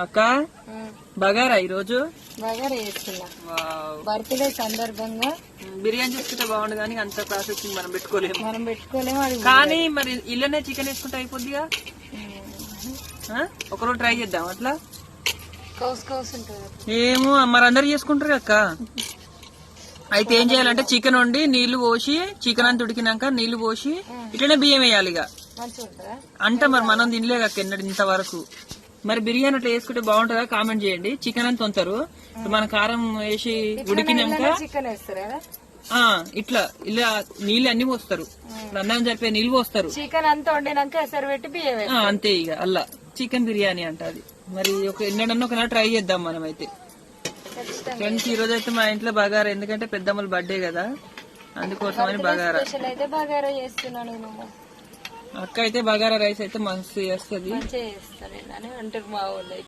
అక్క బగారా ఈరోజు బగారా చేస్తున్నా బర్త్డే సందర్భంగా. బిర్యానీ చేసుకుంటే బాగుండు కానీ అంత ప్రాసెసింగ్ మనం పెట్టుకోలేము అది. కానీ మరి ఇల్లనే చికెన్ వేసుకుంటే అయిపోద్దిగా. ఒకరోజు ట్రై చేద్దాం అట్లా. కౌస్ ఉంటుంది. ఏమో మరి అందరు చేసుకుంటారు అక్క. అయితే ఏం చేయాలంటే చికెన్ వండి నీళ్లు పోసి చికెన్ అంతా ఉడికినాక నీళ్లు పోసి ఇట్లనే బియ్యం వేయాలి ఇక. అంటే మరి మనం తినలే అక్క ఎన్నడు ఇంతవరకు. మరి బిర్యానీ అట్లా వేసుకుంటే బాగుంటుందా కామెంట్ చేయండి. చికెన్ అంతా వంతారు మన కారం వేసి ఉడికినాక ఇట్లా ఇలా నీళ్ళు అన్ని పోస్తారు. అన్నం జరిపే నీళ్లు పోస్తారు. చికెన్ అంతా వండినాక ఎసరు పెట్టి బియ్యం అంతే ఇక అల్లా చికెన్ బిర్యానీ అంట అది. మరి ఎన్నడన్నా ఒకనాడు ట్రై చేద్దాం మనం అయితే. ఫ్రెండ్స్ ఈ రోజు అయితే మా ఇంట్లో బగారా, ఎందుకంటే పెద్దమ్మల బర్త్డే కదా అందుకోసమని బగారా. అయితే బగారా చేస్తున్నాను. అక్క అయితే బగారా రైస్ అయితే మస్తు చేస్తుంది. అంటారు మా వాళ్ళు.